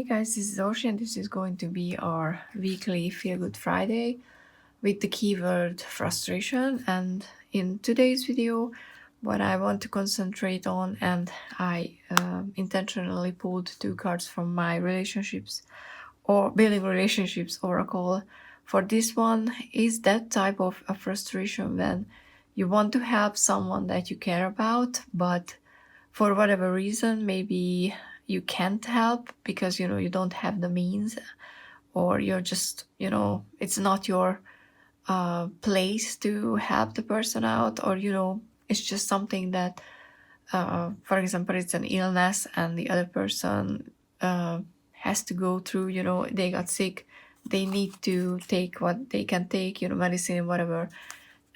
Hey guys, this is Oshi and this is going to be our weekly Feel Good Friday with the keyword frustration. And in today's video, what I want to concentrate on, and I intentionally pulled two cards from my relationships or building relationships oracle for this one, is that type of a frustration when you want to help someone that you care about, but for whatever reason, maybe you can't help because you don't have the means, or you're just it's not your place to help the person out, or it's just something that for example, it's an illness and the other person has to go through, they got sick, they need to take what they can take, medicine, whatever,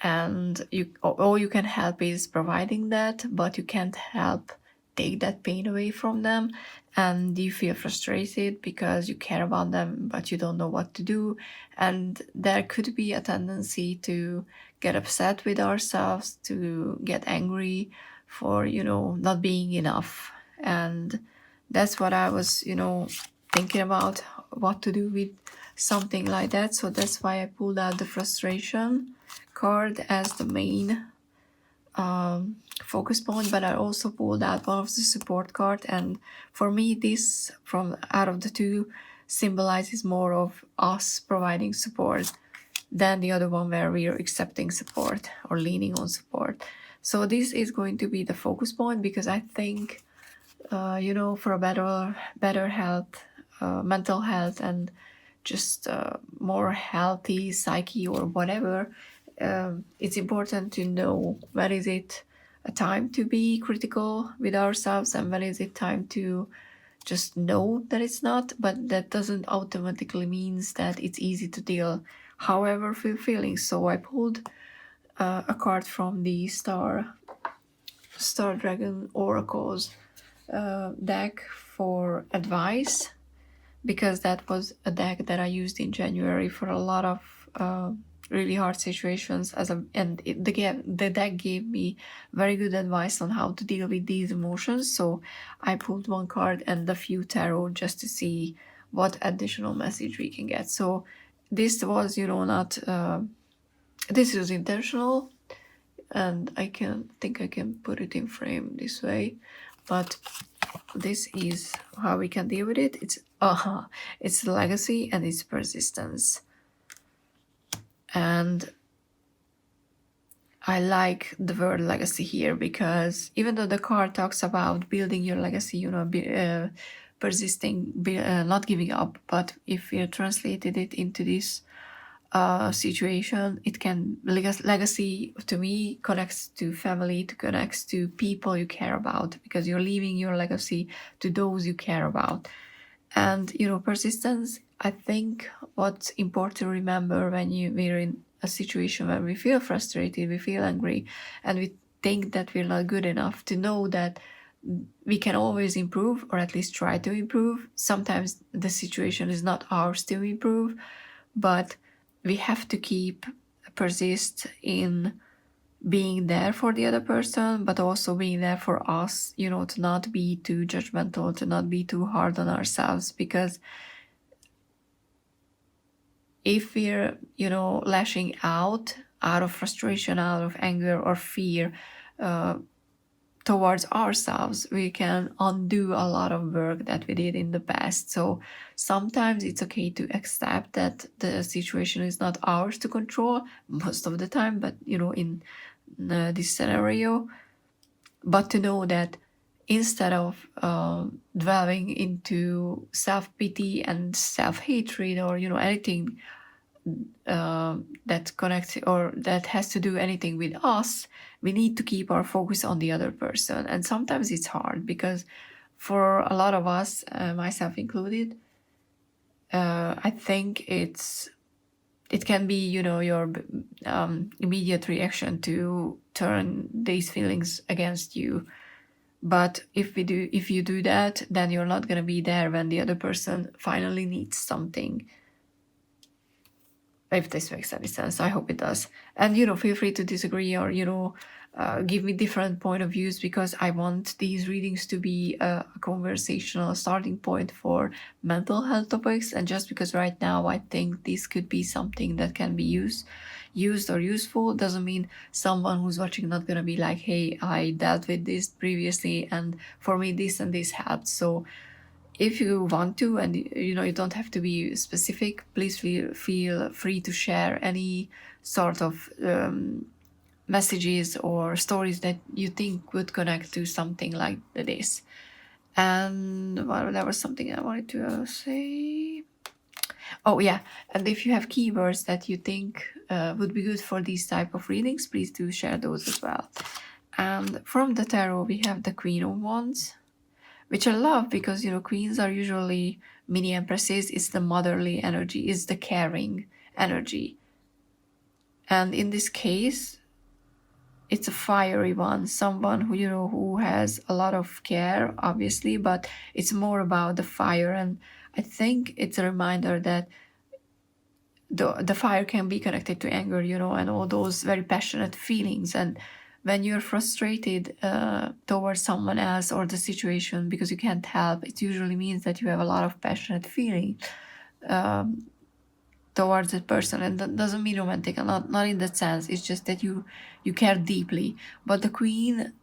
and all you can help is providing that, but you can't help take that pain away from them, and you feel frustrated because you care about them but you don't know what to do. And there could be a tendency to get upset with ourselves, to get angry for not being enough. And that's what I was thinking about, what to do with something like that. So that's why I pulled out the frustration card as the main focus point, but I also pulled out one of the support card, and for me this, from out of the two, symbolizes more of us providing support than the other one where we are accepting support or leaning on support. So this is going to be the focus point, because I think for a better health, mental health, and just more healthy psyche or whatever, it's important to know when is it a time to be critical with ourselves and when is it time to just know that it's not. But that doesn't automatically means that it's easy to deal however we're feeling. So I pulled a card from the StarDragons Oracle's deck for advice, because that was a deck that I used in January for a lot of really hard situations, the deck gave me very good advice on how to deal with these emotions. So I pulled one card and a few tarot just to see what additional message we can get. So this was not this is intentional, and I think I can put it in frame this way, but this is how we can deal with it. It's legacy and it's persistence. And I like the word legacy here, because even though the card talks about building your legacy, persisting, not giving up, but if we translated it into this situation, it can, legacy to me connects to family, to connects to people you care about, because you're leaving your legacy to those you care about. And persistence, I think what's important to remember when we're in a situation where we feel frustrated, we feel angry, and we think that we're not good enough, to know that we can always improve, or at least try to improve. Sometimes the situation is not ours to improve, but we have to persist in being there for the other person, but also being there for us, to not be too judgmental, to not be too hard on ourselves. Because if we're, lashing out of frustration, out of anger or fear towards ourselves, we can undo a lot of work that we did in the past. So sometimes it's okay to accept that the situation is not ours to control most of the time, but in this scenario, but to know that instead of dwelling into self-pity and self-hatred, or anything that connects or that has to do anything with us, we need to keep our focus on the other person. And sometimes it's hard, because for a lot of us, myself included, I think it can be your immediate reaction to turn these feelings against you. But if you do that, then you're not going to be there when the other person finally needs something. If this makes any sense, I hope it does. And feel free to disagree, or give me different point of views, because I want these readings to be a conversational starting point for mental health topics. And just because right now I think this could be something that can be used or useful, doesn't mean someone who's watching not gonna be like, hey, I dealt with this previously and for me this and this helped. So if you want to, and you know, you don't have to be specific, please feel free to share any sort of messages or stories that you think would connect to something like this. And well, there was something I wanted to say. Oh yeah, and if you have keywords that you think would be good for these type of readings, please do share those as well. And from the tarot we have the Queen of Wands, which I love because, you know, queens are usually mini empresses. It's the motherly energy, it's the caring energy. And in this case, it's a fiery one, someone who, you know, who has a lot of care, obviously, but it's more about the fire. And I think it's a reminder that the fire can be connected to anger, you know, and all those very passionate feelings. And when you're frustrated towards someone else or the situation because you can't help, it usually means that you have a lot of passionate feeling towards that person. And that doesn't mean romantic, and not in that sense. It's just that you care deeply. But the queen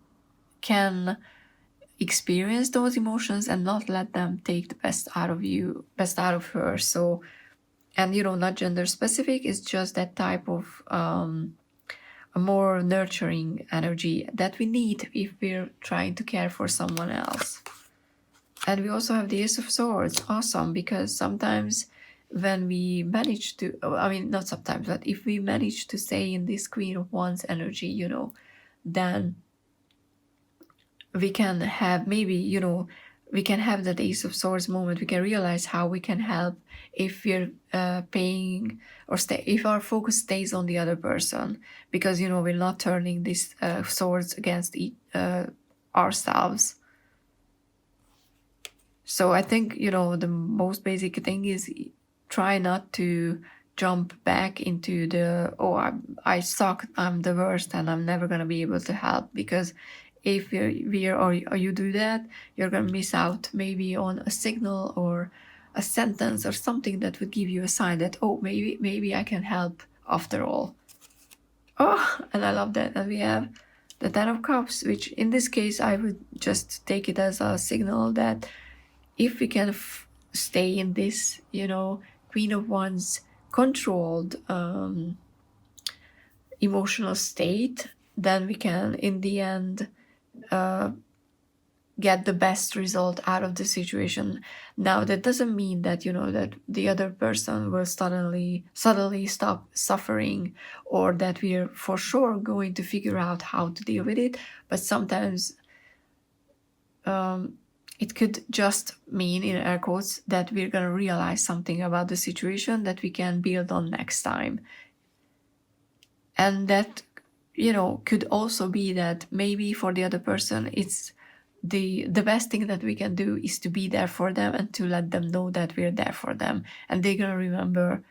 can experience those emotions and not let them take the best out of you, best out of her. So, and you know, not gender specific, it's just that type of a more nurturing energy that we need if we're trying to care for someone else. And we also have the Ace of Swords. Awesome, because sometimes when we manage to, I mean, not sometimes, but if we manage to stay in this Queen of Wands energy, you know, then we can have maybe, you know, we can have that Ace of Swords moment. We can realize how we can help if we're paying or if our focus stays on the other person, because, you know, we're not turning these swords against ourselves. So I think, you know, the most basic thing is try not to jump back into the, oh, I suck, I'm the worst, and I'm never going to be able to help. Because if you do that, you're going to miss out maybe on a signal or a sentence or something that would give you a sign that, oh, maybe I can help after all. Oh, and I love that. And we have the Ten of Cups, which in this case I would just take it as a signal that if we can stay in this, you know, Queen of Wands controlled emotional state, then we can in the end get the best result out of the situation. Now that doesn't mean that, you know, that the other person will suddenly stop suffering, or that we're for sure going to figure out how to deal with it. But sometimes it could just mean, in air quotes, that we're going to realize something about the situation that we can build on next time. And that, you know, could also be that maybe for the other person, it's the best thing that we can do is to be there for them and to let them know that we're there for them. And they're going to remember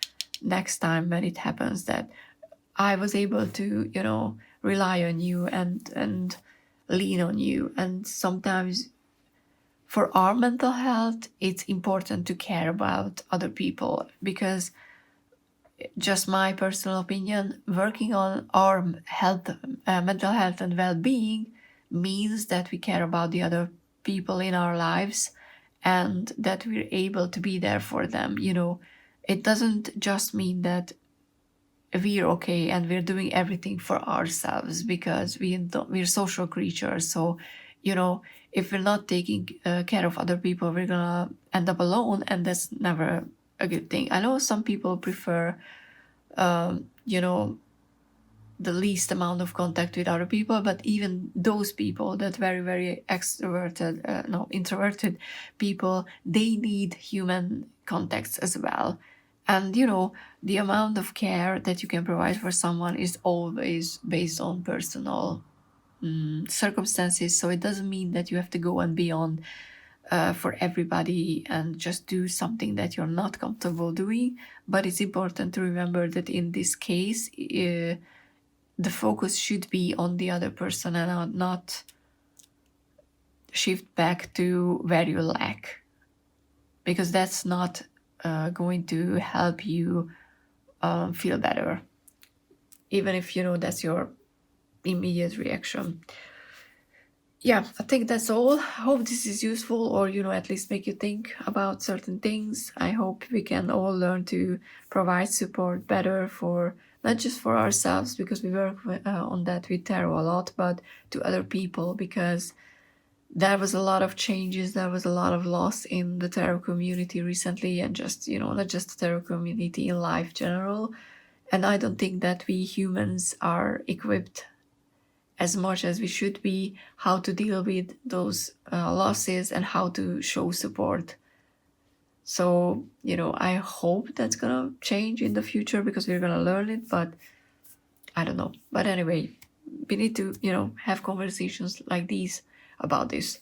next time when it happens that I was able to, you know, rely on you and lean on you. And sometimes for our mental health, it's important to care about other people, because just my personal opinion, working on our health, mental health and well-being means that we care about the other people in our lives and that we're able to be there for them. You know, it doesn't just mean that we're okay and we're doing everything for ourselves, because we're social creatures. So, you know, if we're not taking care of other people, we're gonna end up alone, and that's never a good thing. I know some people prefer, you know, the least amount of contact with other people, but even those people, that very, very extroverted, introverted people, they need human contacts as well. And, you know, the amount of care that you can provide for someone is always based on personal circumstances. So it doesn't mean that you have to go and beyond for everybody and just do something that you're not comfortable doing. But it's important to remember that in this case, the focus should be on the other person and not shift back to where you lack, because that's not going to help you feel better, even if you know that's your immediate reaction. Yeah, I think that's all. Hope this is useful, or at least make you think about certain things. I hope we can all learn to provide support better, for not just for ourselves, because we work on that with tarot a lot, but to other people, because there was a lot of changes, there was a lot of loss in the tarot community recently, and just not just the tarot community, in life general. And I don't think that we humans are equipped as much as we should be, how to deal with those losses and how to show support. So, I hope that's gonna change in the future, because we're gonna learn it, but I don't know. But anyway, we need to, have conversations like these about this.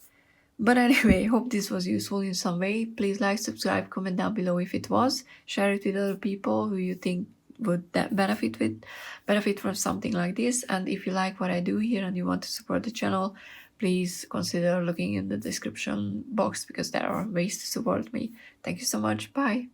But anyway, hope this was useful in some way. Please like, subscribe, comment down below if it was. Share it with other people who you think would benefit from something like this. And if you like what I do here and you want to support the channel, please consider looking in the description box, because there are ways to support me. Thank you so much. Bye.